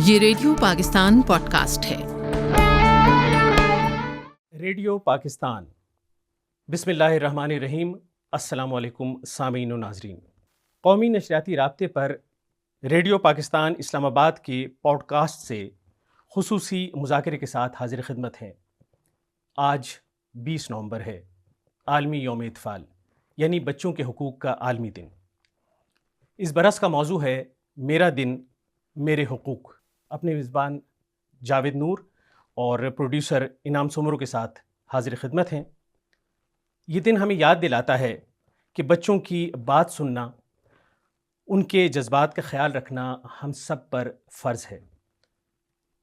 ये radio Pakistan podcast है। Radio Pakistan. बिस्मिल्लाहिर्रहमानिर्रहीम। अस्सलामुअलैकुम सामीन व नाज़रीन। कौमी नशरियाती राब्ते पर रेडियो पाकिस्तान इस्लामाबाद के पॉडकास्ट से खुसूसी मुज़ाकरे के साथ हाजिर खिदमत हैं। आज 20 नवंबर है, आलमी यौम इत्फ़ाल यानी बच्चों के हुकूक़ का आलमी दिन। इस बरस का मौजू है मेरा दिन मेरे हुकूक़। अपने मेज़बान जावेद नूर और प्रोड्यूसर इनाम सुमरो के साथ हाजिर खिदमत हैं। ये दिन हमें याद दिलाता है कि बच्चों की बात सुनना, उनके जज्बात का ख्याल रखना हम सब पर फ़र्ज़ है।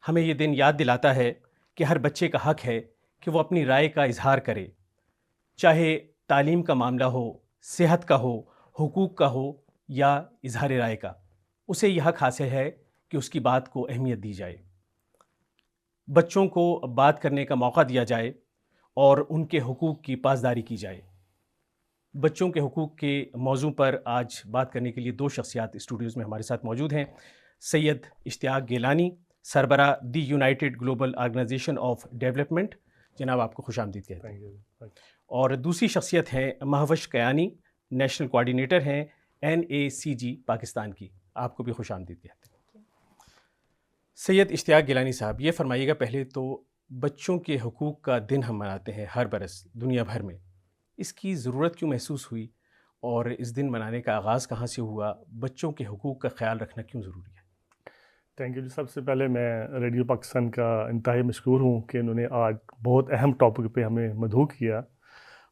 हमें ये दिन याद दिलाता है कि हर बच्चे का हक़ है कि वो अपनी राय का इजहार करे, चाहे तालीम का मामला हो, सेहत का हो, हुकूक़ का हो या इजहार राय का। उसे यह हक़ हासिल है कि उसकी बात को अहमियत दी जाए, बच्चों को बात करने का मौका दिया जाए और उनके हुकूक़ की पासदारी की जाए। बच्चों के हुकूक़ के मौजू पर आज बात करने के लिए दो शख्सियात स्टूडियोज़ में हमारे साथ मौजूद हैं। सैयद इश्तियाक गिलानी, सरबराह the United Global organisation of Development. जनाब, आपको खुशामदीद कहते हैं। और दूसरी शख्सियत हैं महवश कयानी, नेशनल कोऑर्डिनेटर हैं NACG पाकिस्तान की। आपको भी खुशामदीद कहते हैं। सैयद इश्तियाक गिलानी साहब, ये फरमाइएगा, पहले तो बच्चों के हुकूक़ का दिन हम मनाते हैं हर बरस दुनिया भर में। इसकी ज़रूरत क्यों महसूस हुई और इस दिन मनाने का आगाज़ कहाँ से हुआ? बच्चों के हुकूक़ का ख्याल रखना क्यों ज़रूरी है? थैंक यू जी। सबसे पहले मैं रेडियो पाकिस्तान का इंतहाई मशकूर हूँ कि उन्होंने आज बहुत अहम टॉपिक पे हमें मदऊ किया।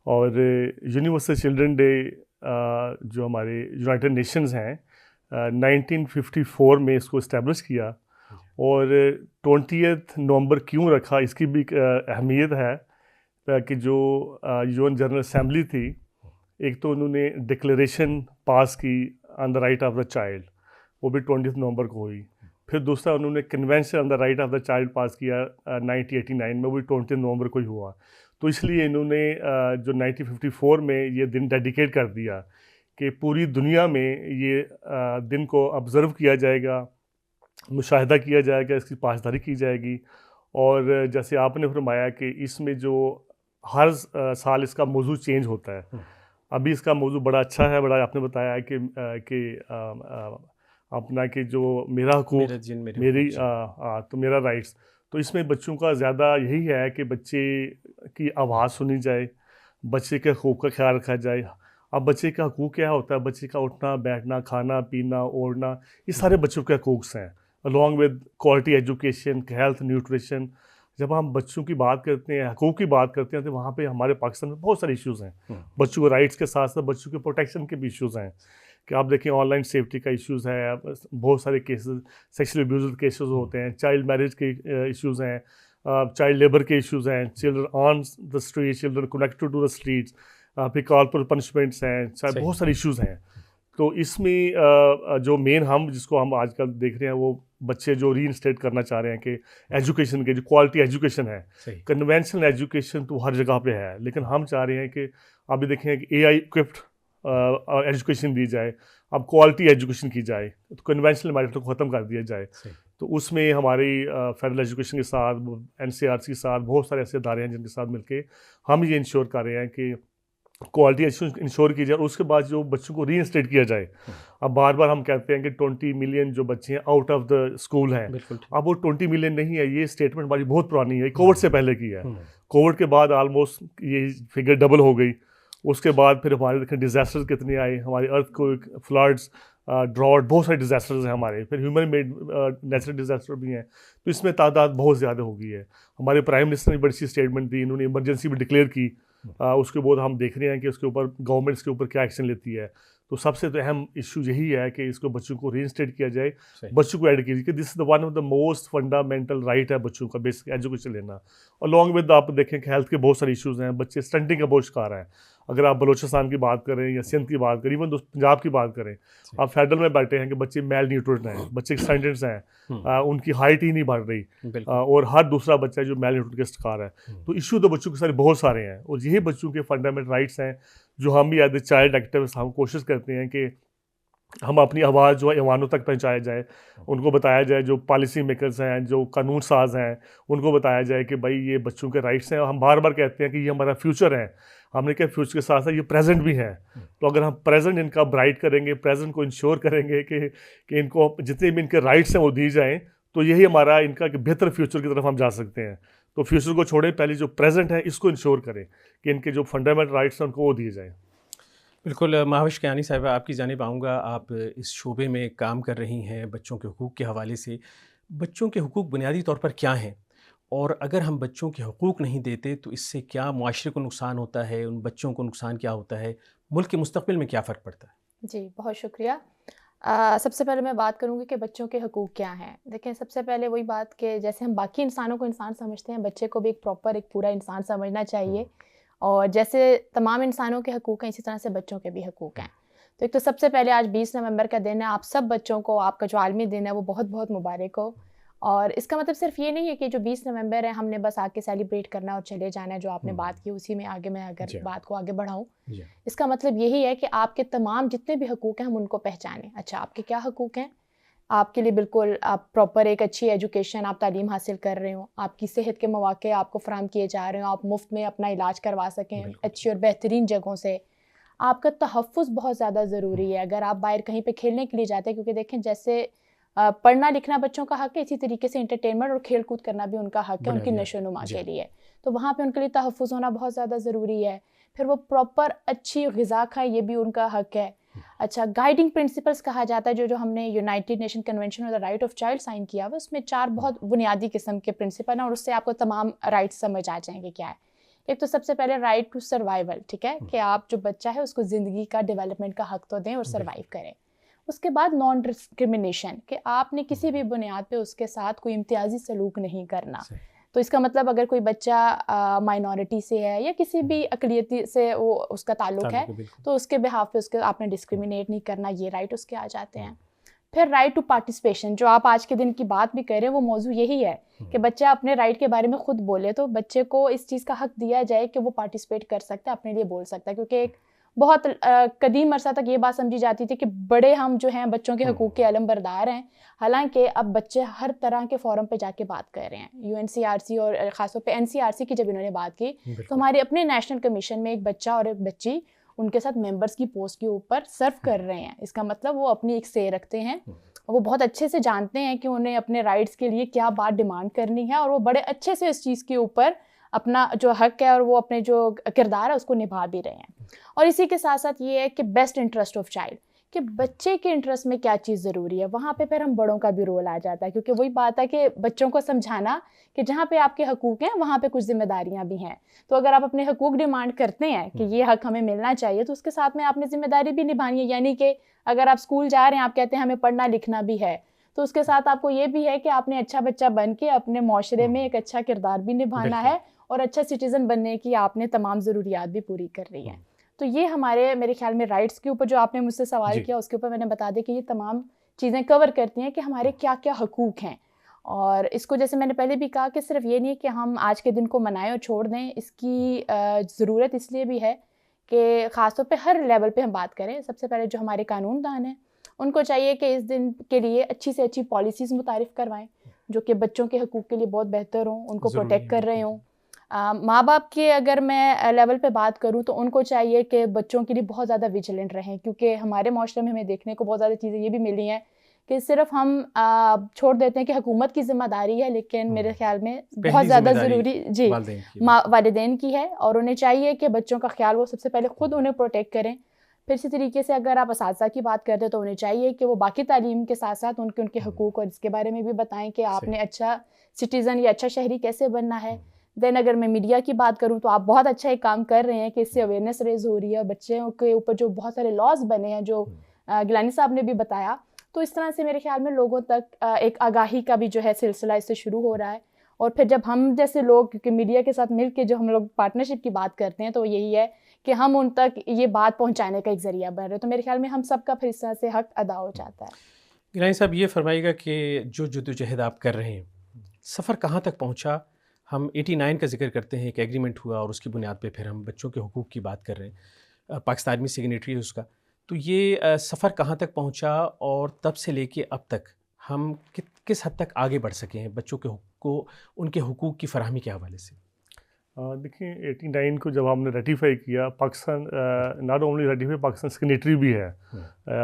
और यूनिवर्सल चिल्ड्रन डे जो हमारे यूनाइटेड नेशंस हैं 1954 में इसको इस्टेब्लिश किया। और 20 नवंबर क्यों रखा, इसकी भी अहमियत है कि जो यूएन जनरल असेंबली थी, एक तो उन्होंने डिक्लेरेशन पास की on the right of the child, वो भी 20 नवंबर को हुई। फिर दूसरा उन्होंने convention on the right of the child pass किया 1989 में, वो भी 20 नवंबर को ही हुआ। तो इसलिए इन्होंने जो 1954 में ये दिन डेडिकेट कर दिया कि पूरी दुनिया में ये दिन को ऑब्ज़र्व किया जाएगा, मुशाहिदा किया जाएगा, इसकी पासदारी की जाएगी। और जैसे आपने फरमाया कि इसमें जो हर साल इसका मौजू चेंज होता है। अभी इसका मौजू बड़ा अच्छा है, बड़ा आपने बताया है कि अपना कि जो मेरा हुकूक़, मेरी तो मेरा राइट्स। तो इसमें बच्चों का ज़्यादा यही है कि बच्चे की आवाज़ सुनी जाए, बच्चे के हुकूक़ का ख्याल रखा जाए। अब बच्चे का हुकूक़ क्या होता है? बच्चे का उठना, बैठना, खाना पीना, ओढ़ना, ये सारे बच्चों के हुकूक़ हैं, along with quality education, health, nutrition. जब हम बच्चों की बात करते हैं, हुकूक़ की बात करते हैं, तो वहाँ पे हमारे पाकिस्तान में बहुत सारे इश्यूज़ हैं। बच्चों के राइट्स के साथ साथ बच्चों के प्रोटेक्शन के भी इश्यूज़ हैं कि आप देखें ऑनलाइन सेफ्टी का इश्यूज़ है, बहुत सारे केसेस, सेक्सुअल अब्यूज़ केसेस होते हैं, चाइल्ड मैरिज के इश्यूज़ हैं, चाइल्ड लेबर के इश्यूज़ हैं, children on the street, children connected to the streets, फिर कॉर्पोरल पनिशमेंट्स हैं, बहुत सारे इश्यूज़ हैं। तो इसमें जो मेन हम जिसको हम आजकल देख रहे हैं, वो बच्चे जो रीइंस्टेट करना चाह रहे हैं कि एजुकेशन के जो क्वालिटी एजुकेशन है, कन्वेंशनल एजुकेशन तो हर जगह पे है, लेकिन हम चाह रहे हैं कि अभी देखें कि AI इक्विप्ड एजुकेशन दी जाए, अब क्वालिटी एजुकेशन की जाए, तो कन्वेंशनल मेथड को ख़त्म कर दिया जाए। तो उसमें हमारी फेडरल एजुकेशन के साथ, NCRC के साथ बहुत सारे ऐसे इदारे हैं जिनके साथ मिलके हम ये इंश्योर कर रहे हैं कि क्वालिटी एजुकेशन इंश्योर की जाए। और उसके बाद जो बच्चों को रीइंस्टेट किया जाए। अब बार बार हम कहते हैं कि 20 मिलियन जो बच्चे हैं आउट ऑफ द स्कूल हैं, अब वो 20 मिलियन नहीं है। ये स्टेटमेंट हमारी बहुत पुरानी है, कोविड से पहले की है। कोविड के बाद ऑलमोस्ट ये फिगर डबल हो गई। उसके बाद फिर हमारे देखें डिज़ास्टर्स कितने आए, हमारे अर्थक्वेक, फ्लड्स, ड्रॉट, बहुत सारे डिज़ास्टर्स हैं हमारे, फिर ह्यूमन मेड नेचुरल डिज़ास्टर भी हैं। तो इसमें तादाद बहुत ज़्यादा हो गई है। हमारे प्राइम मिनिस्टर ने बड़ी सी स्टेटमेंट दी, इन्होंने इमरजेंसी भी डिक्लेयर की। उसके बाद हम देख रहे हैं कि उसके ऊपर गवर्नमेंट इसके ऊपर क्या एक्शन लेती है। तो सबसे तो अहम इशू यही है कि इसको बच्चों को रीइंस्टेट किया जाए, बच्चों को ऐड कीजिए कि this is the one of the most fundamental right है बच्चों का बेसिक एजुकेशन लेना। अलॉन्ग विद आप देखें कि हेल्थ के बहुत सारे इश्यूज़ हैं, बच्चे स्टंटिंग का बहुत शिकार हैं। अगर आप बलोचिस्तान की बात करें या सिंध की बात करें, इवन पंजाब की बात करें, आप फेडरल में बैठे हैं कि बच्चे मेल न्यूट्रिट हैं, बच्चे स्टंटेड हैं, उनकी हाइट ही नहीं बढ़ रही, और हर दूसरा बच्चा जो मेल न्यूट्रिट का शिकार है। तो इशू तो बच्चों के सारे बहुत सारे हैं, और यही बच्चों के फंडामेंटल राइट्स हैं जो हम भी एज ए चाइल्ड एक्टिविस्ट हम कोशिश करते हैं कि हम अपनी आवाज़ जो है ईवानों तक पहुंचाया जाए, उनको बताया जाए, जो पॉलिसी मेकर्स हैं, जो कानून साज हैं, उनको बताया जाए कि भाई ये बच्चों के राइट्स हैं। हम बार बार कहते हैं कि ये हमारा फ्यूचर है। हमने कहा फ्यूचर के साथ साथ ये प्रेजेंट भी है। तो अगर हम प्रेजेंट इनका ब्राइट करेंगे, प्रेजेंट को इंश्योर करेंगे कि इनको जितने भी इनके राइट्स हैं वो दी जाएँ, तो यही हमारा इनका कि बेहतर फ्यूचर की तरफ हम जा सकते हैं। तो फ्यूचर को छोड़ें, पहले जो प्रेजेंट है इसको इंश्योर करें कि इनके जो फंडामेंटल राइट्स हैं उनको वो दिए जाएँ। बिल्कुल महाविश कियानी साहिबा, आपकी जानिब आऊँगा। आप इस शोबे में काम कर रही हैं बच्चों के हुकूक़ के हवाले से। बच्चों के हुकूक़ बुनियादी तौर पर क्या हैं? और अगर हम बच्चों के हुकूक़ नहीं देते तो इससे क्या मुआशरे को नुकसान होता है, उन बच्चों को नुकसान क्या होता है, मुल्क के मुस्तक़बिल में क्या फ़र्क पड़ता है? जी, बहुत शुक्रिया। सबसे पहले मैं बात करूँगी कि बच्चों के हुकूक़ क्या हैं। देखें, सबसे पहले वही बात कि जैसे हम बाकी इंसानों को इंसान समझते हैं, बच्चे को भी एक प्रॉपर एक पूरा इंसान समझना चाहिए। और जैसे तमाम इंसानों के हुकूक़ हैं, इसी तरह से बच्चों के भी हुकूक़ हैं। तो एक तो सबसे पहले आज 20 नवंबर का दिन है। आप सब बच्चों को आपका जो आलमी दिन है वो बहुत बहुत मुबारक हो। और इसका मतलब सिर्फ ये नहीं है कि जो 20 नवंबर है हमने बस आके सेलिब्रेट करना और चले जाना है। जो आपने बात की उसी में आगे मैं अगर बात को आगे बढ़ाऊँ, इसका मतलब यही है कि आपके तमाम जितने भी हुकूक़ हैं हम उनको पहचानें। अच्छा, आपके क्या हुकूक़ हैं? आपके लिए बिल्कुल आप प्रॉपर एक अच्छी एजुकेशन, आप तालीम हासिल कर रहे हो, आपकी सेहत के मौके आपको फ़राहम किए जा रहे हो, आप मुफ्त में अपना इलाज करवा सकें अच्छी और बेहतरीन जगहों से। आपका तहफ़्फ़ुज़ बहुत ज़्यादा ज़रूरी है। अगर आप बाहर कहीं पे खेलने के लिए जाते हैं, क्योंकि देखें जैसे पढ़ना लिखना बच्चों का हक़ है, इसी तरीके से एंटरटेनमेंट और खेल कूद करना भी उनका हक़ है उनकी नशो-नुमा के लिए। तो वहाँ पे उनके लिए तहफ़्फ़ुज़ होना बहुत ज़्यादा ज़रूरी है। फिर वो प्रॉपर अच्छी ग़िज़ा खाएँ, ये भी उनका हक़ है। अच्छा, गाइडिंग प्रिंसिपल्स कहा जाता है जो हमने United Nation convention on the right of child sign किया हुआ, उसमें 4 बहुत बुनियादी किस्म के प्रिंसिपल हैं और उससे आपको तमाम राइट्स समझ आ जाएंगे क्या है। एक तो सबसे पहले राइट टू सर्वाइवल, ठीक है, कि आप जो बच्चा है उसको ज़िंदगी का डेवलपमेंट का हक़ तो दें और सर्वाइव करें। उसके बाद नॉन डिस्क्रिमिनेशन, कि आपने किसी भी बुनियाद पे उसके साथ कोई इम्तियाजी सलूक नहीं करना। तो इसका मतलब अगर कोई बच्चा माइनॉरिटी से है या किसी भी अक़लियती से वो उसका ताल्लुक़ है, तो उसके बिहाफ पे उसके आपने डिस्क्रिमिनेट नहीं करना, ये राइट उसके आ जाते हैं। फिर राइट टू पार्टिसिपेशन, जो आप आज के दिन की बात भी कर रहे हैं, वो मौजू यही है कि बच्चा अपने राइट के बारे में ख़ुद बोले। तो बच्चे को इस चीज़ का हक़ दिया जाए कि वो पार्टिसिपेट कर सकता है, अपने लिए बोल सकता है। क्योंकि एक बहुत कदीम अरसा तक ये बात समझी जाती थी कि बड़े हम जो हैं बच्चों के हुकूक़ के अलमबरदार हैं। हालांकि अब बच्चे हर तरह के फ़ोरम पे जाके बात कर रहे हैं। यूएनसीआरसी और ख़ासतौर पे एनसीआरसी की जब इन्होंने बात की, तो हमारे अपने नेशनल कमीशन में एक बच्चा और एक बच्ची उनके साथ मेंबर्स की पोस्ट के ऊपर सर्व कर रहे हैं। इसका मतलब वो अपनी एक से रखते हैं, वो बहुत अच्छे से जानते हैं कि उन्हें अपने राइट्स के लिए क्या बात डिमांड करनी है, और वो बड़े अच्छे से इस चीज़ के ऊपर अपना जो हक़ है और वो अपने जो किरदार है उसको निभा भी रहे हैं। और इसी के साथ साथ ये है कि बेस्ट इंटरेस्ट ऑफ चाइल्ड, कि बच्चे के इंटरेस्ट में क्या चीज़ ज़रूरी है, वहाँ पे फिर हम बड़ों का भी रोल आ जाता है। क्योंकि वही बात है कि बच्चों को समझाना कि जहाँ पे आपके हकूक़ हैं वहाँ पे कुछ ज़िम्मेदारियाँ भी हैं। तो अगर आप अपने हकूक़ डिमांड करते हैं कि ये हक़ हमें मिलना चाहिए, तो उसके साथ में आपने ज़िम्मेदारी भी निभानी है। यानी कि अगर आप स्कूल जा रहे हैं, आप कहते हैं हमें पढ़ना लिखना भी है, तो उसके साथ आपको ये भी है कि आपने अच्छा बच्चा बन के अपने माशरे में एक अच्छा किरदार भी निभाना है, और अच्छा सिटीज़न बनने की आपने तमाम ज़रूरियात भी पूरी करनी है। तो ये हमारे मेरे ख़्याल में राइट्स के ऊपर जो आपने मुझसे सवाल किया, उसके ऊपर मैंने बता दिया कि ये तमाम चीज़ें कवर करती हैं कि हमारे क्या क्या हकूक़ हैं। और इसको जैसे मैंने पहले भी कहा कि सिर्फ ये नहीं है कि हम आज के दिन को मनाएं और छोड़ दें, इसकी ज़रूरत इसलिए भी है कि ख़ासतौर पे हर लेवल पे हम बात करें। सबसे पहले जो हमारे कानूनदान हैं उनको चाहिए कि इस दिन के लिए अच्छी से अच्छी पॉलिसीज़ मुतारिफ़ करवाएं जो कि बच्चों के हकूक़ के लिए बहुत बेहतर हों, उनको प्रोटेक्ट कर रहे हों। माँ बाप के अगर मैं लेवल पे बात करूँ तो उनको चाहिए कि बच्चों के लिए बहुत ज़्यादा विजिलेंट रहें, क्योंकि हमारे माशरे में हमें देखने को बहुत ज़्यादा चीज़ें ये भी मिली हैं कि सिर्फ हम छोड़ देते हैं कि हुकूमत की ज़िम्मेदारी है, लेकिन मेरे ख्याल में बहुत ज़्यादा ज़रूरी जी वालिदैन की है। और उन्हें चाहिए कि बच्चों का ख्याल वो सबसे पहले ख़ुद उन्हें प्रोटेक्ट करें। फिर इसी तरीके से अगर आप असातिज़ा की बात करते हैं तो उन्हें चाहिए कि वो बाकी तालीम के साथ साथ उनके हकूक़ और इसके बारे में भी बताएं कि आपने अच्छा सिटीज़न या अच्छा शहरी कैसे बनना है। देन अगर मैं मीडिया की बात करूं तो आप बहुत अच्छा एक काम कर रहे हैं कि इससे अवेयरनेस रेज़ हो रही है, बच्चों के ऊपर जो बहुत सारे लॉज बने हैं जो गिलानी साहब ने भी बताया, तो इस तरह से मेरे ख्याल में लोगों तक एक आगाही का भी जो है सिलसिला इससे शुरू हो रहा है। और फिर जब हम जैसे लोग, क्योंकि मीडिया के साथ मिल के जो हम लोग पार्टनरशिप की बात करते हैं, तो यही है कि हम उन तक ये बात पहुँचाने का एक ज़रिया बन रहे हैं। तो मेरे ख्याल में हम सबका फिर इस तरह से हक़ अदा हो जाता है। गिलानी साहब, ये फरमाइएगा कि जो जद्दोजहद आप कर रहे हैं, सफ़र कहाँ तक पहुँचा? हम 89 का जिक्र करते हैं, एक एग्रीमेंट हुआ और उसकी बुनियाद पे फिर हम बच्चों के हुकूक़ की बात कर रहे हैं। पाकिस्तान में सिग्नेटरी है उसका। तो ये सफ़र कहाँ तक पहुँचा और तब से लेके अब तक हम किस हद तक आगे बढ़ सके हैं बच्चों के को उनके हुकूक की फरहमी के हवाले से? देखिए 89 को जब हमने रेटिफाई किया, Pakistan not only ratify, Pakistan signatory भी है।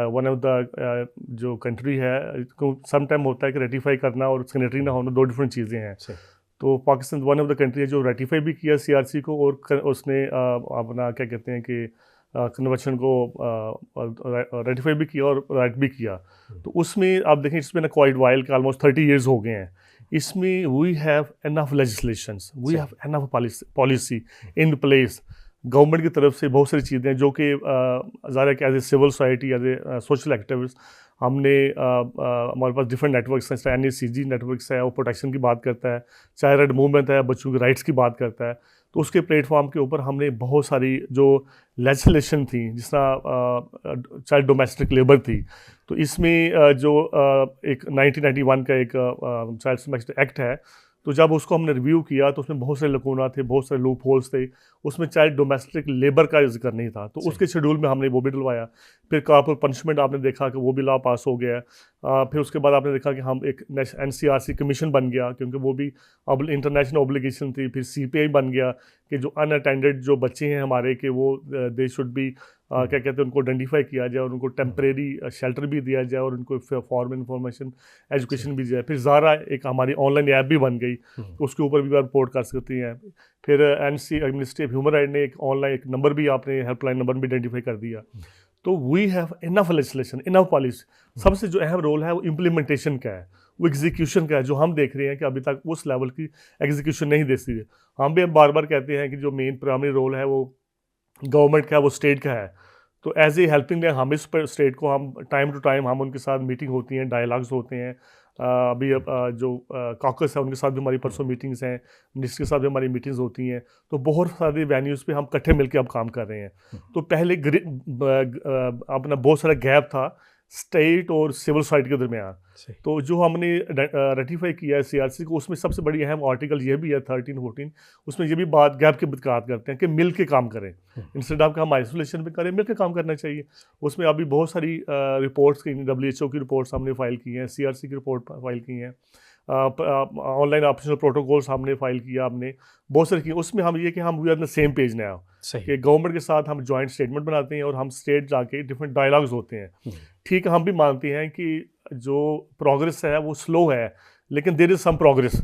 वन ऑफ द जो कंट्री है, सम टाइम होता है कि रेटिफाई करना और सिग्नेटरी ना होना 2 डिफरेंट चीज़ें हैं। तो Pakistan one of the country है जो रेटिफाई भी किया CRC को, और उसने अपना क्या कहते हैं कि कन्वेंशन को रेटिफाई भी किया और राइट भी किया। तो उसमें आप देखें, इसमें ना क्वाइट वाइल के ऑलमोस्ट 30 इयर्स हो गए हैं। इसमें we have enough legislations, we have enough policy in place. Government की तरफ से बहुत सारी चीज़ें हैं जो कि ज़्यादा कि as a civil society, as a social activist, हमने हमारे पास डिफरेंट नेटवर्क्स हैं। चाहे NACG नेटवर्क्स है, वो प्रोटेक्शन की बात करता है, चाहे रेड मूवमेंट है, बच्चों के राइट्स की बात करता है। तो उसके प्लेटफॉर्म के ऊपर हमने बहुत सारी जो लेजिस्लेशन थी, जिस तरह चाइल्ड डोमेस्टिक लेबर थी, तो इसमें जो एक 1991 का एक चाइल्ड डोमेस्टिक एक्ट है, तो जब उसको हमने रिव्यू किया तो उसमें बहुत सारे लकूना थे, बहुत सारे लूप होल्स थे। उसमें चाइल्ड डोमेस्टिक लेबर का जिक्र नहीं था, तो उसके शेड्यूल में हमने वो भी डलवाया। फिर कॉर्पोरल पनिशमेंट आपने देखा कि वो भी लॉ पास हो गया। फिर उसके बाद आपने देखा कि हम एक NCRC कमीशन बन गया, क्योंकि वो भी अब इंटरनेशनल ऑब्लिगेशन थी। फिर CPI बन गया कि जो अनअटेंडेड जो बच्चे हैं हमारे, कि वो दे शुड बी क्या कहते हैं, उनको आइडेंटिफाई किया जाए और उनको टेम्परेरी शेल्टर भी दिया जाए और उनको फॉर्म इंफॉर्मेशन एजुकेशन भी दिया जाए। फिर ज़ारा एक हमारी ऑनलाइन ऐप भी बन गई, तो उसके ऊपर भी रिपोर्ट कर सकती हैं। फिर मिनिस्ट्री ऑफ ह्यूमन राइट ने एक ऑनलाइन एक नंबर भी, आपने हेल्पलाइन नंबर भी आइडेंटिफाई कर दिया। तो we have enough legislation, enough policy. सबसे जो अहम रोल है वो इम्प्लीमेंटेशन का है, वो एग्जीक्यूशन का है, जो हम देख रहे हैं कि अभी तक उस लेवल की एग्जीक्यूशन नहीं देती है। हम भी बार बार कहते हैं कि जो मेन प्राइमरी रोल है वो गवर्नमेंट का है, वो स्टेट का है। तो एज ए हेल्पिंग डे हम इस स्टेट को, हम टाइम टू टाइम हम उनके साथ मीटिंग होती हैं, डायलॉग्स होते हैं। अभी जो कॉकस है उनके साथ भी हमारी परसों मीटिंग्स हैं, मिनिस्टर के साथ भी हमारी मीटिंग्स होती हैं। तो बहुत सारे वेन्यूज़ पे हम इकट्ठे मिलकर अब काम कर रहे हैं। तो पहले अपना बहुत सारा गैप था स्टेट और सिविल सोसाइटी के दरमियान। तो जो हमने रेटिफाई किया है CRC को, उसमें सबसे बड़ी अहम आर्टिकल ये भी है 13-14, उसमें ये भी बात गैप की बात करते हैं कि मिल के काम करें, इंस्टेड ऑफ कि हम आइसोलेशन में करें, मिल के काम करना चाहिए। उसमें अभी बहुत सारी रिपोर्ट्स की, WHO की रिपोर्ट्स हमने फाइल की हैं, CRC की रिपोर्ट फाइल की हैं, ऑनलाइन ऑप्शनल प्रोटोकॉल्स हमने फाइल किया, हमने बहुत सारी की। उसमें हम ये कि हम we are the same page now, कि गवर्नमेंट के साथ हम जॉइंट स्टेटमेंट बनाते हैं और हम स्टेट जाके डिफरेंट डायलॉग्स होते हैं। ठीक है, हम भी मानते हैं कि जो प्रोग्रेस है वो स्लो है, लेकिन देयर इज़ सम प्रोग्रेस।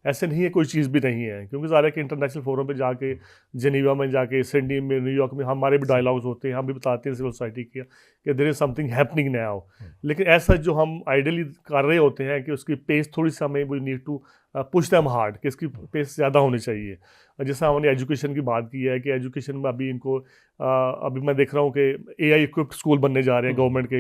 ऐसे नहीं है कोई चीज़ भी नहीं है, क्योंकि ज़्यादा कि इंटरनेशनल फोरम पे जाके, जेनीवा में जाके, सिडनी में, न्यूयॉर्क में हमारे भी डायलॉग्स होते हैं, हम भी बताते हैं सिविल सोसाइटी की कि there is something happening now. लेकिन ऐसा जो हम आइडियली कर रहे होते हैं कि उसकी पेस थोड़ी सी हमें we need to push them hard, कि इसकी पेस ज़्यादा होनी चाहिए। जैसा हमने एजुकेशन की बात की है कि एजुकेशन में अभी इनको अभी मैं देख रहा हूँ कि AI इक्विप्ड स्कूल बनने जा रहे हैं गवर्नमेंट के।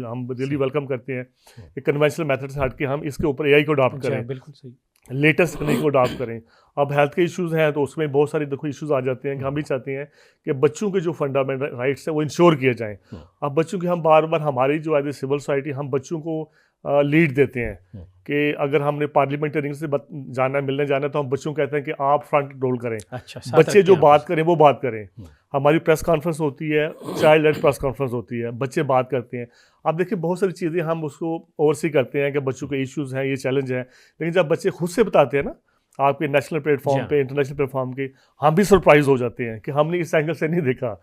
हम रियली वेलकम करते हैं कि कन्वेंशनल मेथड से हट के हम इसके ऊपर AI को अडॉप्ट करें, बिल्कुल सही, लेटेस्ट तकनीक को अडॉप्ट करें। अब हेल्थ के इश्यूज़ हैं तो उसमें बहुत सारी देखो इश्यूज़ आ जाते हैं कि हम भी चाहते हैं कि बच्चों के जो फंडामेंटल राइट्स हैं वो इंश्योर किए जाएं। अब बच्चों की हम बार बार, हमारी जो एज ए सिविल सोसाइटी, हम बच्चों को लीड देते हैं कि अगर हमने पार्लियामेंटेरियन से जाना, मिलने जाना, तो हम बच्चों को कहते हैं कि आप फ्रंट रोल करें। अच्छा, बच्चे जो बात करें वो बात करें। हमारी प्रेस कॉन्फ्रेंस होती है, चाइल्ड लेड प्रेस कॉन्फ्रेंस होती है, बच्चे बात करते हैं। आप देखिए बहुत सारी चीज़ें हम उसको ओवरसी करते हैं कि बच्चों के इश्यूज़ हैं, ये चैलेंज हैं, लेकिन जब बच्चे खुद से बताते हैं ना आपके नेशनल प्लेटफॉर्म पे, इंटरनेशनल प्लेटफॉर्म के, हम भी सरप्राइज हो जाते हैं कि हमने इस एंगल से नहीं देखा।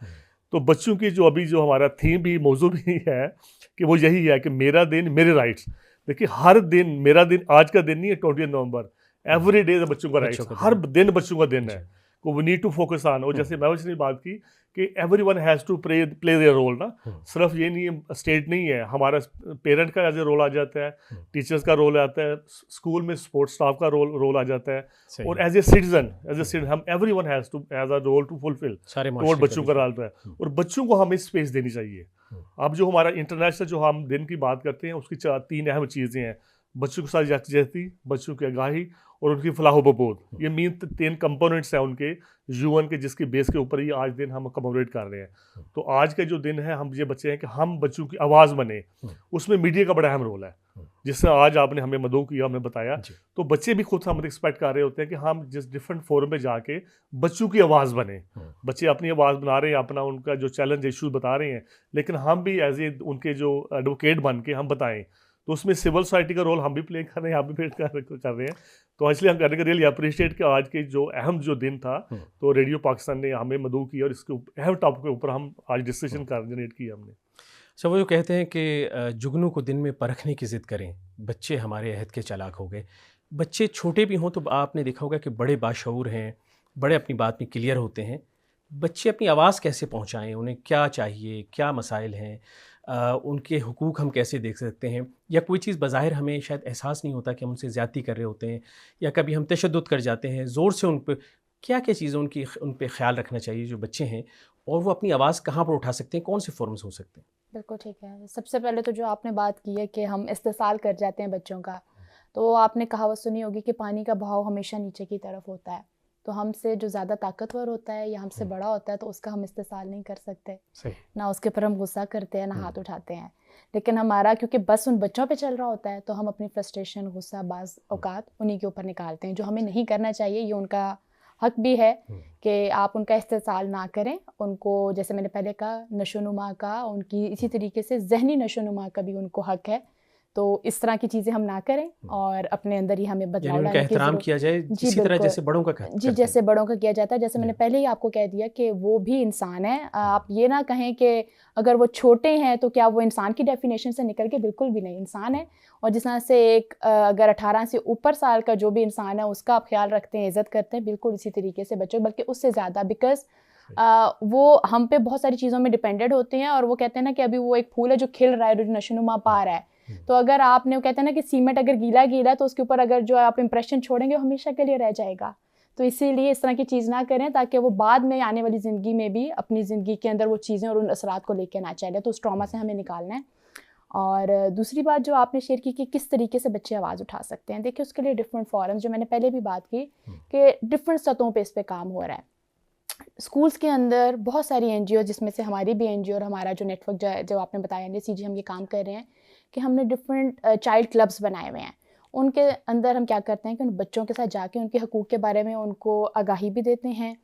तो बच्चों की जो अभी जो हमारा थीम भी, मौजू भी है कि वो यही है कि मेरा दिन मेरे राइट्स। देखिए हर दिन, मेरा दिन आज का दिन नहीं है 20 नवंबर, एवरी डे बच्चों का राइट्स, हर दिन बच्चों का दिन है। को we need to focus on. और जैसे महबूब ने बात की कि everyone has to play their role ना, सिर्फ ये नहीं है, स्टेट नहीं है, हमारा पेरेंट का एज ए रोल आ जाता है, टीचर्स का रोल आता है, स्कूल में स्पोर्ट्स स्टाफ का रोल आ जाता है, और एज ए सिटीजन हम everyone has to as a role to fulfil toward बच्चों का रोल है, और बच्चों को हमें स्पेस देनी चाहिए। अब जो हमारा इंटरनेशनल जो हम दिन की बात करते हैं, उसकी 3 अहम चीज़ें हैं: बच्चों के साथ यकजहती, बच्चों की आगाही और उनकी फलाह बबूद। ये मेन 3 कंपोनेंट्स हैं उनके UN के, जिसकी बेस के ऊपर ही आज दिन हम कमेमोरेट कर रहे हैं। तो आज का जो दिन है, हम ये बच्चे हैं कि हम बच्चों की आवाज़ बने, उसमें मीडिया का बड़ा अहम रोल है। जिससे आज आपने हमें मदऊ किया, हमें बताया, जी। तो बच्चे भी खुद हमसे एक्सपेक्ट कर रहे होते हैं कि हम जिस डिफरेंट फोरम में जाके बच्चों की आवाज़ बने। बच्चे अपनी आवाज़ बना रहे हैं, अपना उनका जो चैलेंज इश्यूज बता रहे हैं, लेकिन हम भी एज ए उनके जो एडवोकेट बन के हम बताएं, तो उसमें सिविल सोसाइटी का रोल हम भी प्ले कर रहे हैं, आप भी प्ले कर रहे हैं। तो इसलिए हम करने का रियली अप्रिशिएट कि आज के जो अहम जो दिन था, तो रेडियो पाकिस्तान ने हमें मदऊ किया और इसके अहम टॉपिक के ऊपर हम आज डिस्कशन जनरेट किया हमने। अच्छा, वो जो कहते हैं कि जुगनू को दिन में परखने की ज़िद करें, बच्चे हमारे अहद के चालाक हो गए। बच्चे छोटे भी हों तो आपने देखा होगा कि बड़े बाशऊर हैं, बड़े अपनी बात में क्लियर होते हैं। बच्चे अपनी आवाज़ कैसे पहुंचाएं, उन्हें क्या चाहिए, क्या मसाइल हैं, उनके हुकूक हम कैसे देख सकते हैं, या कोई चीज़ बज़ाहिर हमें शायद एहसास नहीं होता कि हम उनसे ज़्यादती कर रहे होते हैं, या कभी हम तशद्दुद कर जाते हैं ज़ोर से उन पर। क्या क्या चीज़ें उन पे ख्याल रखना चाहिए जो बच्चे हैं, और वो अपनी आवाज़ कहाँ पर उठा सकते हैं, कौन से फोरम्स हो सकते हैं? बिल्कुल ठीक है। सबसे पहले तो जो आपने बात की है कि हम इस्तेसाल कर जाते हैं बच्चों का, तो आपने कहावत सुनी होगी कि पानी का बहाव हमेशा नीचे की तरफ होता है। तो हमसे जो ज़्यादा ताकतवर होता है या हमसे बड़ा होता है, तो उसका हम इस्तेसाल नहीं कर सकते। सही। ना उसके ऊपर हम गुस्सा करते हैं, ना हाथ उठाते हैं। लेकिन हमारा क्योंकि बस उन बच्चों पे चल रहा होता है, तो हम अपनी फ्रस्ट्रेशन, गुस्सा बाज़ औकात उन्हीं के ऊपर निकालते हैं, जो हमें नहीं करना चाहिए। ये उनका हक भी है कि आप उनका इस्तेसाल ना करें। उनको, जैसे मैंने पहले कहा, नशोनुमा का, उनकी इसी तरीके से ज़हनी नशोनुमा का भी उनको हक है। तो इस तरह की चीज़ें हम ना करें और अपने अंदर ही हमें बदलाव उनका लाने की एहतराम ज़रूरत। किया जाए जी इसी तरह बिल्कुल। जैसे बड़ों का जी, जैसे बड़ों का किया जाता है। जैसे मैंने पहले ही आपको कह दिया कि वो भी इंसान है। आप ये ना कहें कि अगर वो छोटे हैं तो क्या वो इंसान की डेफिनेशन से निकल के, बिल्कुल भी नहीं, इंसान है। और जिस तरह से एक अगर 18 से ऊपर साल का जो भी इंसान है उसका आप ख्याल रखते हैं, इज़्ज़त करते हैं, बिल्कुल इसी तरीके से बच्चों, बल्कि उससे ज़्यादा। बिकॉज़ वो हम पे बहुत सारी चीज़ों में डिपेंडेंट होते हैं। और वो कहते हैं ना कि अभी वो एक फूल है जो खिल रहा है, जो नशोनुमा पा रहा है। तो अगर आपने, वो कहते हैं ना कि सीमेंट अगर गीला गीला है तो उसके ऊपर अगर जो आप इंप्रेशन छोड़ेंगे वो हमेशा के लिए रह जाएगा। तो इसीलिए इस तरह की चीज़ ना करें, ताकि वो बाद में आने वाली ज़िंदगी में भी अपनी ज़िंदगी के अंदर वो चीज़ें और उन असरात को लेकर ना चले। तो उस ट्रॉमा से हमें निकालना है। और दूसरी बात जो आपने शेयर की कि किस तरीके से बच्चे आवाज़ उठा सकते हैं, देखिए उसके लिए डिफरेंट फोरम्स, जो मैंने पहले भी बात की कि डिफरेंट सतहों पे इस पे काम हो रहा है। स्कूल्स के अंदर बहुत सारी एनजीओ, जिसमें से हमारी भी एनजीओ और हमारा जो नेटवर्क जो आपने बताया NSCG, हम ये काम कर रहे हैं कि हमने डिफरेंट चाइल्ड क्लब्स बनाए हुए हैं। उनके अंदर हम क्या करते हैं कि उन बच्चों के साथ जाके उनके हकूक़ के बारे में उनको आगाही भी देते हैं,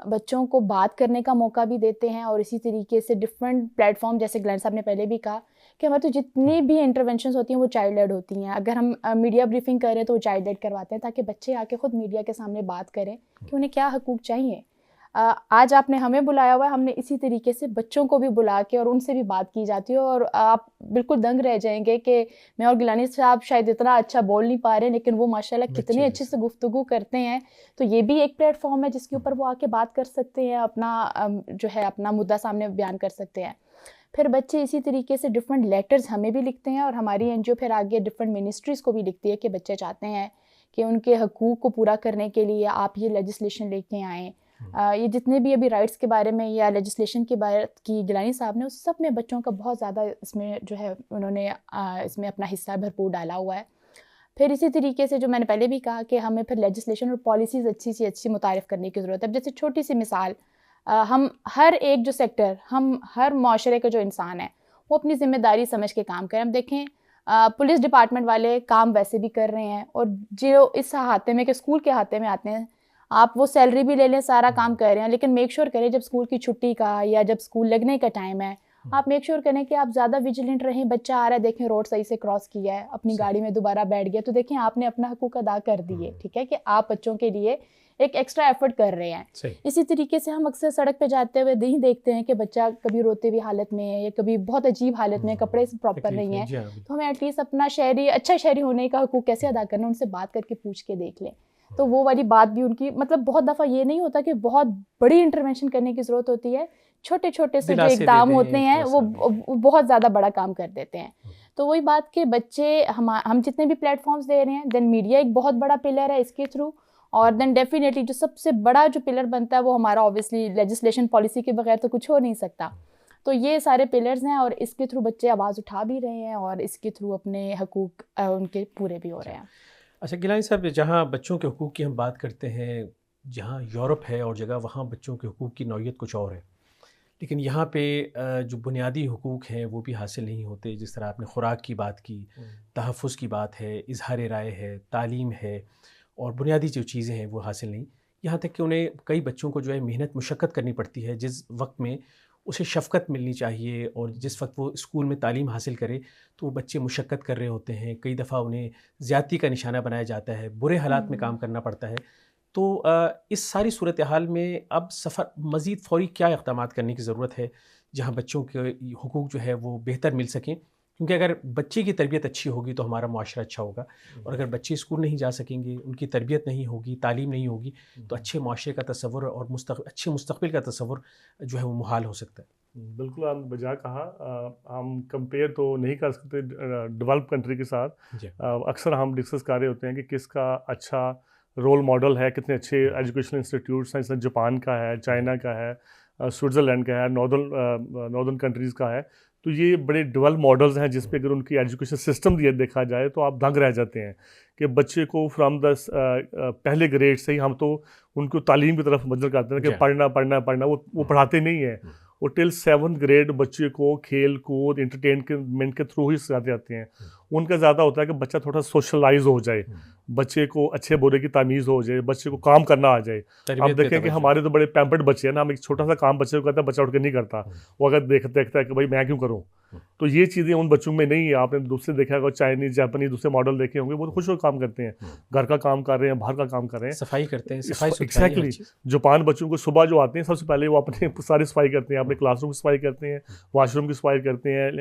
बच्चों को बात करने का मौका भी देते हैं। और इसी तरीके से डिफरेंट प्लेटफॉर्म, जैसे ग्लैन साहब ने पहले भी कहा कि हमारे तो जितनी भी इंटरवेंशंस होती हैं वो चाइल्ड लेड होती हैं। अगर हम मीडिया ब्रीफिंग कर रहे हैं तो वो चाइल्ड लेड करवाते हैं, ताकि बच्चे आके ख़ुद मीडिया के सामने बात करें कि उन्हें क्या हकूक़ चाहिए। आज आपने हमें बुलाया हुआ है, हमने इसी तरीके से बच्चों को भी बुला के और उनसे भी बात की जाती है। और आप बिल्कुल दंग रह जाएंगे कि मैं और गिलानी साहब शायद इतना अच्छा बोल नहीं पा रहे, लेकिन वो माशाल्लाह कितने अच्छे से गुफ्तगू करते हैं। तो ये भी एक प्लेटफॉर्म है जिसके ऊपर वो आके बात कर सकते हैं, अपना जो है अपना मुद्दा सामने बयान कर सकते हैं। फिर बच्चे इसी तरीके से डिफरेंट लेटर्स हमें भी लिखते हैं, और हमारी एनजीओ फिर आगे डिफरेंट मिनिस्ट्रीज़ को भी लिखती है कि बच्चे चाहते हैं कि उनके हकूक़ को पूरा करने के लिए आप ये लेजिस्लेशन लेके आएँ। ये जितने भी अभी राइट्स के बारे में या लेजिस्लेशन की बात की गिलानी साहब ने, उस सब में बच्चों का बहुत ज़्यादा इसमें जो है उन्होंने इसमें अपना हिस्सा भरपूर डाला हुआ है। फिर इसी तरीके से जो मैंने पहले भी कहा कि हमें फिर लेजिस्लेशन और पॉलिसीज़ अच्छी से अच्छी मुतारिफ़ करने की ज़रूरत है। जैसे छोटी सी मिसाल, हम हर एक जो सेक्टर, हम हर माशरे का जो इंसान है वो अपनी ज़िम्मेदारी समझ के काम करें। हम देखें पुलिस डिपार्टमेंट वाले काम वैसे भी कर रहे हैं, और जो इस अहाते में कि स्कूल के अहाते में आते हैं, आप वो सैलरी भी ले लें, सारा काम कर रहे हैं, लेकिन मेक श्योर करें जब स्कूल की छुट्टी का या जब स्कूल लगने का टाइम है, आप मेक श्योर करें कि आप ज़्यादा विजिलेंट रहें। बच्चा आ रहा है, देखें रोड सही से क्रॉस किया है, अपनी गाड़ी में दोबारा बैठ गया, तो देखें आपने अपना हकूक़ अदा कर दिए। ठीक है कि आप बच्चों के लिए एक एक्स्ट्रा एफर्ट कर रहे हैं। इसी तरीके से हम अक्सर सड़क पे जाते हुए नहीं देखते हैं कि बच्चा कभी रोते हुए हालत में है या कभी बहुत अजीब हालत में, कपड़े प्रॉपर नहीं है, तो हमें एटलीस्ट अपना अच्छा शहरी होने का हकूक़ कैसे अदा करना, उनसे बात करके पूछ के देख लें। तो वो वाली बात भी उनकी, मतलब बहुत दफ़ा ये नहीं होता कि बहुत बड़ी इंटरवेंशन करने की ज़रूरत होती है, छोटे छोटे से जो इक़दाम होते हैं वो बहुत ज़्यादा बड़ा काम कर देते हैं। तो वही बात कि बच्चे, हम जितने भी प्लेटफॉर्म्स दे रहे हैं, देन मीडिया एक बहुत बड़ा पिलर है इसके थ्रू, और देन डेफिनेटली जो सबसे बड़ा जो पिलर बनता है वो हमारा ऑब्वियसली लेजिस्लेशन पॉलिसी के बगैर तो कुछ हो नहीं सकता। तो ये सारे पिलर्स हैं, और इसके थ्रू बच्चे आवाज़ उठा भी रहे हैं और इसके थ्रू अपने हकूक़ उनके पूरे भी हो रहे हैं। अच्छा गिलानी साहब, जहाँ बच्चों के हकूक़ की हम बात करते हैं, जहाँ यूरोप है और जगह, वहाँ बच्चों के हकूक़ की नौइयत कुछ और है। लेकिन यहाँ पे जो बुनियादी हुकूक हैं वो भी हासिल नहीं होते। जिस तरह आपने ख़ुराक की बात की, तहफ़्फ़ुज़ की बात है, इज़हार राय है, तालीम है और बुनियादी जो चीज़ें हैं वो हासिल नहीं। यहाँ तक कि उन्हें कई बच्चों को जो है मेहनत मुशक्क़त करनी पड़ती है, जिस वक्त में उसे शफ़क़त मिलनी चाहिए और जिस वक्त वो स्कूल में तालीम हासिल करे तो वो बच्चे मुशक्क़त कर रहे होते हैं। कई दफ़ा उन्हें ज़्यादती का निशाना बनाया जाता है, बुरे हालात में काम करना पड़ता है। तो इस सारी सूरत हाल में अब सफ़र मज़ीद फ़ौरी क्या इक़दामात करने की ज़रूरत है जहाँ बच्चों के हुकूक जो है वो बेहतर मिल सकें? क्योंकि अगर बच्चे की तरबियत अच्छी होगी तो हमारा मुआशरा अच्छा होगा, और अगर बच्चे स्कूल नहीं जा सकेंगे, उनकी तरबियत नहीं होगी, तालीम नहीं होगी, तो अच्छे मुआशरे का तसव्वुर और अच्छे मुस्तक़बिल का तसव्वुर जो है वो मुहाल हो सकता है। बिल्कुल आपने बजा कहा। हम कंपेयर तो नहीं कर सकते डेवलप कंट्री के साथ। अक्सर हम डिस्कस कर रहे होते हैं कि किसका अच्छा रोल मॉडल है, कितने अच्छे एजुकेशनल इंस्टीट्यूट्स हैं। जैसे जापान का है, चाइना का है, स्विट्ज़रलैंड का है, नॉर्दर्न कंट्रीज़ का है। तो ये बड़े डेवलप मॉडल्स हैं जिस पे अगर उनकी एजुकेशन सिस्टम दिए देखा जाए तो आप दंग रह जाते हैं कि बच्चे को फ्रॉम द पहले ग्रेड से ही हम तो उनको तालीम की तरफ मंजर करते हैं कि पढ़ना पढ़ना पढ़ना। वो पढ़ाते नहीं है। वो टिल 7th ग्रेड बच्चे को खेल कूद इंटरटेनमेंट के थ्रू ही सिखाते जाते हैं। उनका ज़्यादा होता है कि बच्चा थोड़ा सोशलाइज हो जाए, बच्चे को अच्छे बुरे की तमीज़ हो जाए, बच्चे को काम करना आ जाए। आप देखें कि हमारे तो बड़े पैम्पर्ड बच्चे हैं ना, हम एक छोटा सा काम बच्चे को कहते हैं, बच्चा उठ के नहीं करता। वो अगर देखता है कि भाई मैं क्यों करूँ, तो ये चीज़ें उन बच्चों में नहीं है। आपने दूसरे देखा होगा, चाइनीज़ जापानीज़ दूसरे मॉडल देखे होंगे, वो तो खुश होकर काम करते हैं, घर का काम कर रहे हैं, बाहर का काम कर रहे हैं, सफाई करते हैं। एग्जैक्टली। जापान बच्चों को सुबह जो आते हैं सबसे पहले वो अपने सारी सफाई करते हैं, अपने क्लासरूम की सफाई करते हैं, वॉशरूम की सफाई करते हैं,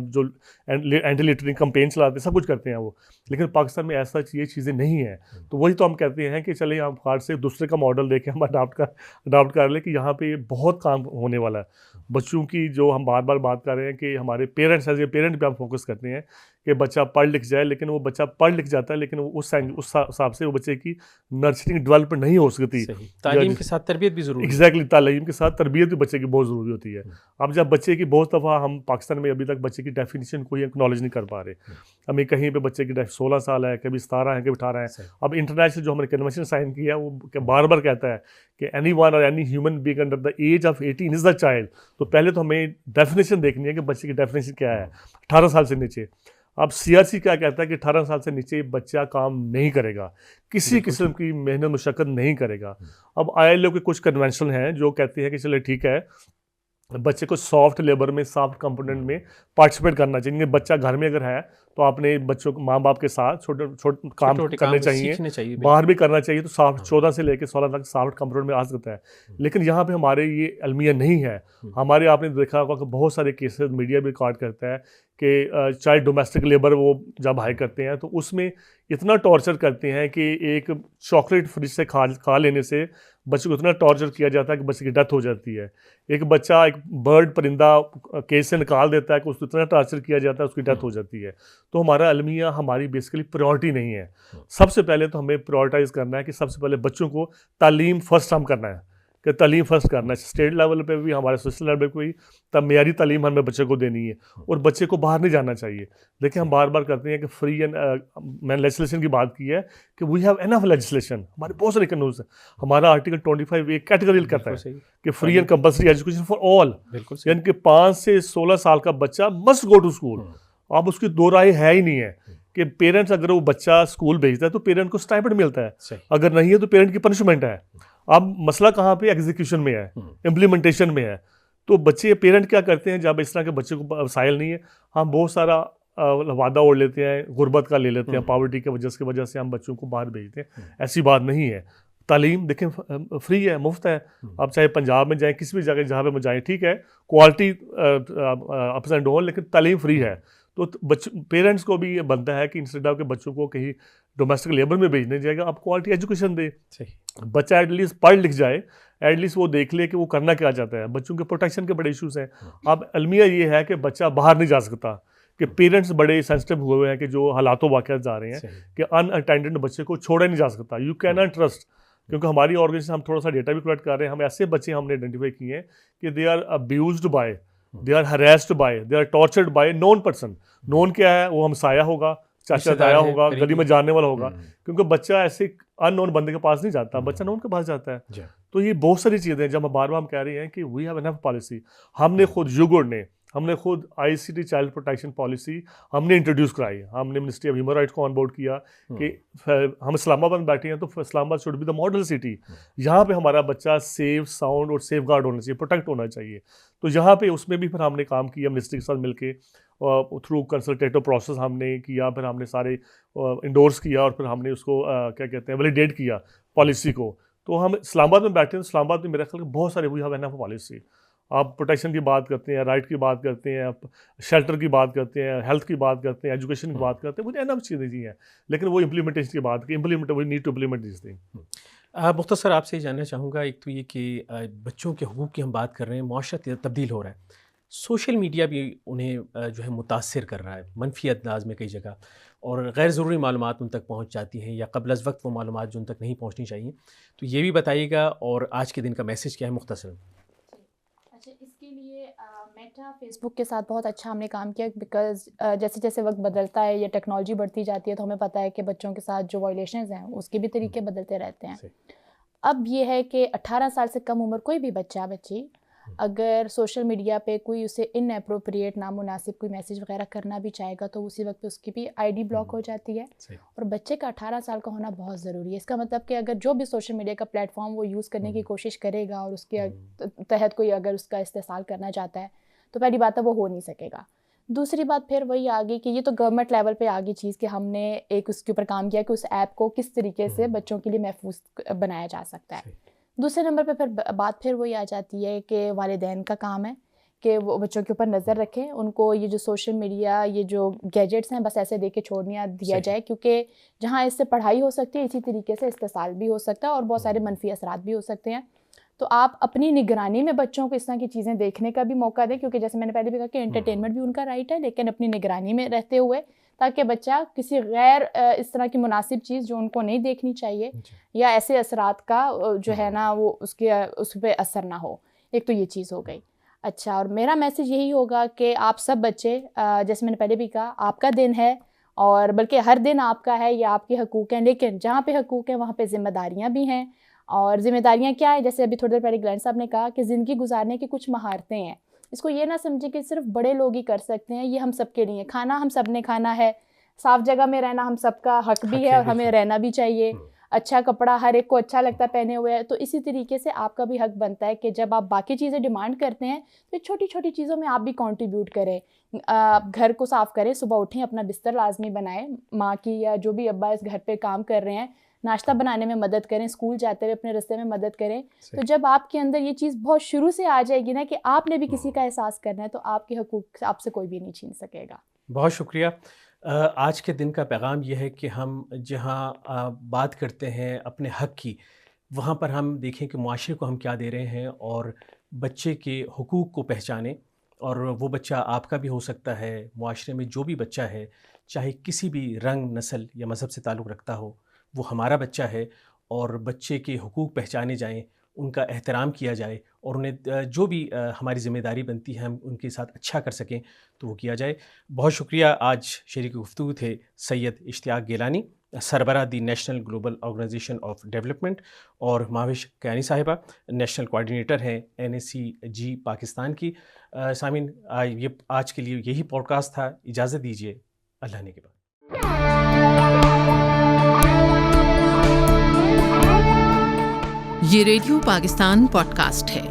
जो एंटी लिटरिंग कैंपेन चलाते हैं, सब कुछ करते हैं वो। लेकिन पाकिस्तान में ऐसा ये चीज़ें नहीं है। तो वही तो हम कहते हैं कि चलिए हम फार से दूसरे का मॉडल देखें, हम अडाप्ट कर ले कि यहाँ पे बहुत काम होने वाला है। बच्चों की जो हम बार बार बात कर रहे हैं कि हमारे पेरेंट्स एज ए पेरेंट पे हम फोकस करते हैं कि बच्चा पढ़ लिख जाए, लेकिन वो बच्चा पढ़ लिख जाता है लेकिन उस हिसाब से वो बच्चे की नर्सरिंग डेवलपमेंट नहीं हो सकती। तालीम के साथ तरबियत भी ज़रूरी है। एग्जैक्टली, तालीम के साथ तरबियत भी बच्चे की बहुत ज़रूरी होती है। अब जब बच्चे की बहुत दफ़ा हम पाकिस्तान में अभी तक बच्चे की डेफिनेशन को एक्नॉलेज नहीं कर पा रहे। हमें कहीं पे बच्चे की 16 साल है, कभी 17 है, कभी 18 है। अब इंटरनेशनल जो हमने कन्वेंशन साइन किया वो बार बार कहता है कि एनी वन और any human being under the age of 18 is the child. तो पहले तो हमें डेफिनेशन देखनी है कि बच्चे की डेफिनेशन क्या है 18 साल से नीचे। अब CRC क्या कहता है कि 18 साल से नीचे बच्चा काम नहीं करेगा, किसी किस्म की मेहनत मुशक्कत नहीं करेगा। अब ILO के कुछ कन्वेंशन हैं जो कहते हैं कि चले ठीक है, बच्चे को सॉफ्ट लेबर में, सॉफ्ट कंपोनेंट में पार्टिसिपेट करना चाहिए। बच्चा घर में अगर है तो अपने बच्चों को माँ बाप के साथ छोटे काम करने चाहिए, बाहर भी करना चाहिए। तो सॉफ्ट 14 से लेकर 16 तक सॉफ्ट कंपोनेंट में आ सकता है। लेकिन यहाँ पे हमारे ये अलमिया नहीं है। हमारे आपने देखा होगा कि बहुत सारे केसेस मीडिया भी रिकॉर्ड करता है कि चाहे डोमेस्टिक लेबर वो जब हायर करते हैं तो उसमें इतना टॉर्चर करते हैं कि एक चॉकलेट फ्रिज से खा लेने से बच्चे को इतना टॉर्चर किया जाता है कि बच्चे की डेथ हो जाती है। एक बच्चा एक बर्ड परिंदा केज से निकाल देता है कि उसको इतना टॉर्चर किया जाता है उसकी डेथ हो जाती है। तो हमारा अलमिया हमारी बेसिकली प्रायोरिटी नहीं है। सबसे पहले तो हमें प्रायोरिटाइज़ करना है कि सबसे पहले बच्चों को तालीम फर्स्ट हम करना है कि तालीम फर्स्ट करना है। स्टेट लेवल पे भी, हमारे सोशल लेवल पे भी तब मेयारी तालीम हमें बच्चे को देनी है और बच्चे को बाहर नहीं जाना चाहिए। देखिए हम बार बार करते हैं कि फ्री एंड मैंने लेजिस्लेशन की बात की है कि वी हैव एनफ लेजिस्लेशन। हमारे बहुत सारे कानून हैं। हमारा आर्टिकल 25 एक कैटेगरी करता है कि free and compulsory education for all, यानी कि 5 से 16 साल का बच्चा मस्ट गो टू स्कूल। अब उसकी दो राय है ही नहीं है कि पेरेंट्स अगर वो बच्चा स्कूल भेजता है तो पेरेंट को स्टाइपेंड मिलता है, अगर नहीं है तो पेरेंट की पनिशमेंट है। अब मसला कहाँ पे एग्जीक्यूशन में है, इम्प्लीमेंटेशन में है। तो बच्चे पेरेंट क्या करते हैं जब इस तरह के बच्चे को वसाइल नहीं है, हम बहुत सारा वादा ओढ़ लेते हैं, गुर्बत का ले लेते हैं, पॉवर्टी की वजह से हम बच्चों को बाहर भेजते हैं। ऐसी बात नहीं है। तालीम देखें फ्री है, मुफ्त है। आप चाहे पंजाब में जाएं, किसी भी जगह जहाँ पे जाएं, ठीक है क्वालिटी अप्स एंड डाउन, लेकिन तालीम फ्री है। तो पेरेंट्स को भी ये बनता है कि इंस्टेड ऑफ के बच्चों को कहीं डोमेस्टिक लेबर में भेजने जाएगा, आप क्वालिटी एजुकेशन दे। बच्चा एटलीस्ट पढ़ लिख जाए, एटलीस्ट वो देख ले कि वो करना क्या चाहता है। बच्चों के प्रोटेक्शन के बड़े इश्यूज हैं। अब अलमिया ये है कि बच्चा बाहर नहीं जा सकता, कि पेरेंट्स बड़े सेंसिटिव हुए हुए हैं कि जो हालातों वाक़यात जा रहे हैं कि अनअटेंडेड बच्चे को छोड़ा नहीं जा सकता। यू कैन नॉट ट्रस्ट, क्योंकि हमारी ऑर्गेनाइजेशन हम थोड़ा सा डेटा भी कलेक्ट कर रहे हैं। हम ऐसे बच्चे हमने आइडेंटिफाई किए हैं कि they are abused by, they are harassed by, they are tortured by non person. Non क्या है, वो हमसाया होगा, चाचा ताया होगा, गली में जानने वाला होगा। क्योंकि बच्चा ऐसे अननोन बंदे के पास नहीं जाता, बच्चा नोन के पास जाता है। तो ये बहुत सारी चीज़ें हैं जब हम बार बार हम कह रहे हैं कि वी हैव एनफ पॉलिसी। हमने खुद युगुड हमने खुद ICT चाइल्ड प्रोटेक्शन पॉलिसी हमने इंट्रोड्यूस कराई। हमने मिनिस्ट्री ऑफ ह्यूमन राइट्स को ऑन बोर्ड किया कि हम इस्लामाबाद में बैठे हैं तो Islamabad should be the model city. यहाँ पे हमारा बच्चा सेफ साउंड और सेफ गार्ड होना चाहिए, प्रोटेक्ट होना चाहिए। तो यहाँ पे उसमें भी फिर हमने काम किया मिनिस्ट्री के साथ मिलके, थ्रू कंसल्टेटिव प्रोसेस हमने किया, फिर हमने सारे इंडोर्स किया और फिर हमने उसको क्या कहते हैं वैलिडेट किया पॉलिसी को। तो हम इस्लामाबाद में बैठे हैं, इस्लामाबाद में मेरे ख्याल बहुत सारे वी हैव एनफ पॉलिसी। आप प्रोटेक्शन की बात करते हैं, राइट की बात करते हैं, आप शेल्टर की बात करते हैं, हेल्थ की बात करते हैं, एजुकेशन की बात करते हैं, मुझे एनफ चीज़ें जी हैं, लेकिन वो इम्प्लीमेंटेशन की बात की we need to implement this thing. मुख्तसर आपसे ये जानना चाहूँगा, एक तो ये कि बच्चों के हुकूक़ की हम बात कर रहे हैं, माशरा तब्दील हो रहा है, सोशल मीडिया भी उन्हें जो है मुतासर कर रहा है मनफी अंदाज में कई जगह, और गैर ज़रूरी मालूमात उन तक पहुँच जाती हैं या कबल अज़ वक्त वो मालूमात जो उन तक नहीं पहुँचनी चाहिए। तो ये भी बताइएगा और आज के दिन का मैसेज क्या है मुख्तसर। अच्छा, इसके लिए मेटा फेसबुक के साथ बहुत अच्छा हमने काम किया, बिकॉज़ जैसे जैसे वक्त बदलता है या टेक्नोलॉजी बढ़ती जाती है तो हमें पता है कि बच्चों के साथ जो वायलेशंस हैं उसके भी तरीके बदलते रहते हैं। अब ये है कि 18 साल से कम उम्र कोई भी बच्चा बच्ची अगर सोशल मीडिया पे कोई उसे इनएप्रोप्रिएट नामुनासिब कोई मैसेज वगैरह करना भी चाहेगा तो उसी वक्त पे उसकी भी आईडी ब्लॉक हो जाती है। और बच्चे का 18 साल का होना बहुत ज़रूरी है। इसका मतलब कि अगर जो भी सोशल मीडिया का प्लेटफॉर्म वो यूज़ करने की कोशिश करेगा और उसके तहत कोई अगर उसका इस्तेमाल करना चाहता है तो पहली बात है वो हो नहीं सकेगा। दूसरी बात फिर वही आ गई कि ये तो गवर्नमेंट लेवल पे आ गई चीज़ कि हमने एक उसके ऊपर काम किया कि उस ऐप को किस तरीके से बच्चों के लिए महफूज बनाया जा सकता है। दूसरे नंबर पे फिर बात फिर वही आ जाती है कि वालिदैन का काम है कि वो बच्चों के ऊपर नज़र रखें, उनको ये जो सोशल मीडिया ये जो गैजेट्स हैं बस ऐसे दे के छोड़ दिया जाए, क्योंकि जहाँ इससे पढ़ाई हो सकती है इसी तरीके से इस्तेसाल भी हो सकता है और बहुत सारे मनफी असरात भी हो सकते हैं। तो आप अपनी निगरानी में बच्चों को इस तरह की चीज़ें देखने का भी मौका दें, क्योंकि जैसे मैंने पहले भी कहा कि एंटरटेनमेंट भी उनका राइट है, लेकिन अपनी निगरानी में रहते हुए, ताकि बच्चा किसी गैर इस तरह की मुनासिब चीज़ जो उनको नहीं देखनी चाहिए या ऐसे असरात का जो है ना वो उस पर असर ना हो। एक तो ये चीज़ हो गई। अच्छा, और मेरा मैसेज यही होगा कि आप सब बच्चे, जैसे मैंने पहले भी कहा, आपका दिन है और बल्कि हर दिन आपका है, ये आपके हकूक़ हैं, लेकिन जहाँ पे हकूक़ हैं वहाँ पे ज़िम्मेदारियाँ भी हैं। और ज़िम्मेदारियाँ क्या है, जैसे अभी थोड़ी देर पहले ग्लैंड साहब ने कहा कि ज़िंदगी गुजारने की कुछ महारतें हैं। इसको ये ना समझे कि सिर्फ बड़े लोग ही कर सकते हैं, ये हम सब के लिए। खाना हम सब ने खाना है, साफ़ जगह में रहना हम सबका हक भी है और हमें रहना भी चाहिए। अच्छा कपड़ा हर एक को अच्छा लगता है पहने हुए, तो इसी तरीके से आपका भी हक बनता है कि जब आप बाकी चीज़ें डिमांड करते हैं तो छोटी छोटी चीज़ों में आप भी कंट्रीब्यूट करें। घर को साफ़ करें, सुबह उठें, अपना बिस्तर लाजमी बनाएं, माँ की या जो भी अब्बा इस घर पे काम कर रहे हैं नाश्ता बनाने में मदद करें, स्कूल जाते हुए अपने रास्ते में मदद करें। तो जब आपके अंदर ये चीज़ बहुत शुरू से आ जाएगी ना कि आपने भी किसी का एहसास करना है, तो आपके हकूक़ आपसे कोई भी नहीं छीन सकेगा। बहुत शुक्रिया। आज के दिन का पैगाम यह है कि हम जहाँ बात करते हैं अपने हक़ की, वहाँ पर हम देखें कि मुआशरे को हम क्या दे रहे हैं और बच्चे के हुकूक़ को पहचानें। और वो बच्चा आपका भी हो सकता है, मुआशरे में जो भी बच्चा है, चाहे किसी भी रंग, नस्ल या मज़हब से ताल्लुक़ रखता हो, वो हमारा बच्चा है। और बच्चे के हुकूक़ पहचाने जाएँ, उनका एहतराम किया जाए और उन्हें जो भी हमारी ज़िम्मेदारी बनती है हम उनके साथ अच्छा कर सकें तो वो किया जाए। बहुत शुक्रिया। आज शरीक गुफ्तगू थे सैयद इश्तियाक गिलानी, सरबराह the national global organisation of development, और माविश कैनी साहिबा नेशनल कोऑर्डिनेटर हैं NACG पाकिस्तान की। सामीन, ये आज के लिए यही पॉडकास्ट था। इजाज़त दीजिए, अल्लाह ने के बाद। ये रेडियो पाकिस्तान पॉडकास्ट है।